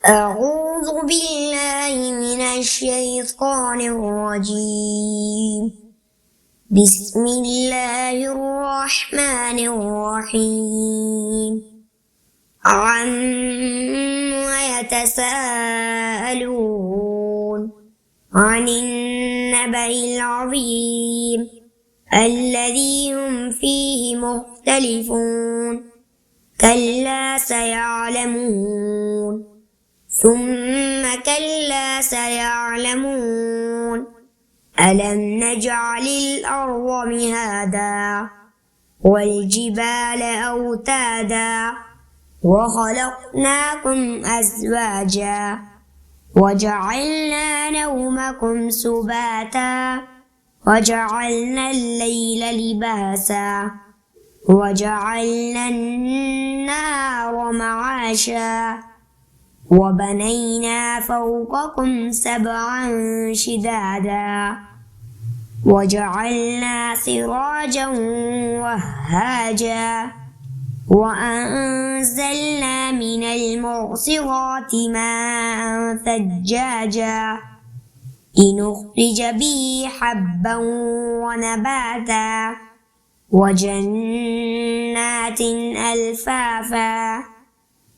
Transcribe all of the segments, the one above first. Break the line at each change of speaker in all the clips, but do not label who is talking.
أعوذ بالله من الشيطان الرجيم. بسم الله الرحمن الرحيم. عما يتساءلون عن النبأ العظيم الذي هم فيه مختلفون كلا سيعلمون ثم كلا سيعلمون ألم نجعل الأرض مهادا والجبال أوتادا وخلقناكم أزواجا وجعلنا نومكم سباتا وجعلنا الليل لباسا وجعلنا النار معاشا وبنينا فوقكم سبعا شدادا وجعلنا سراجا وهاجا وأنزلنا من المعصرات ماء ثجاجا لنخرج به حبا ونباتا وجنات ألفافا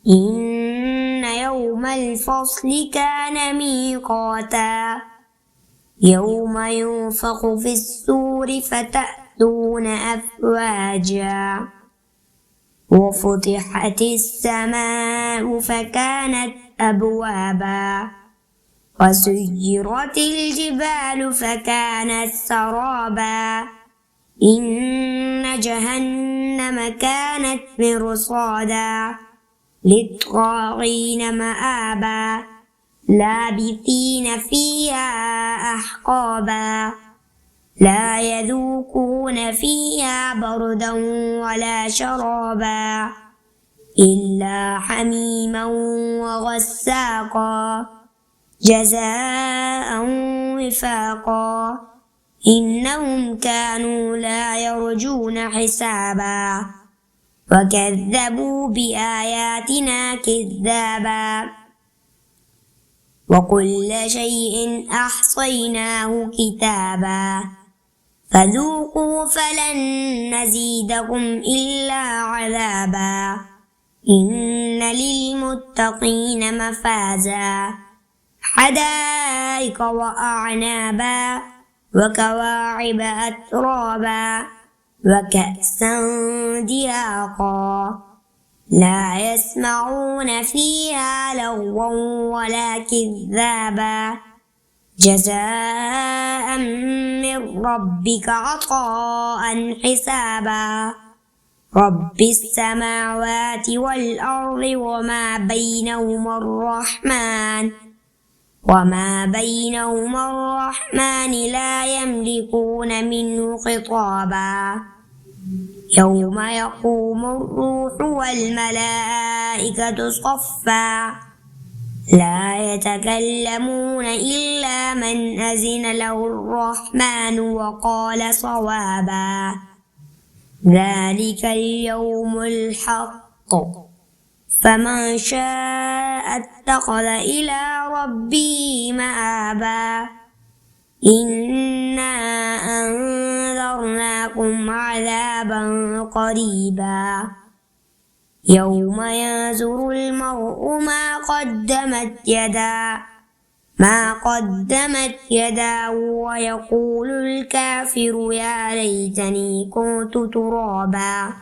إن يوم الفصل كان ميقاتا يوم ينفخ في الصور فتأتون أفواجا وفتحت السماء فكانت أبوابا وسيرت الجبال فكانت سرابا إن جهنم كانت مرصادا للطاغين مآبا لابثين فيها أحقابا لا يذوقون فيها بردا ولا شرابا إلا حميما وغساقا جزاء وفاقا إنهم كانوا لا يرجون حسابا وكذبوا بآياتنا كذابا وكل شيء أحصيناه كتابا فذوقوا فلن نزيدكم إلا عذابا إن للمتقين مفازا حدائق وأعنابا وكواعب أترابا وكأسا دهاقا لا يسمعون فيها لغوا ولا كذابا جزاء من ربك عطاء حسابا رب السماوات والأرض وما بينهما الرحمن لا يملكون منه خطابا يوم يقوم الروح والملائكة صفا لا يتكلمون إلا من أذن له الرحمن وقال صوابا ذلك اليوم الحق فمن شاء اتخذ إلى ربه مآبا إنا أنذرناكم عذابا قريبا يوم ينظر المرء ما قدمت يداه ويقول الكافر يا ليتني كنت ترابا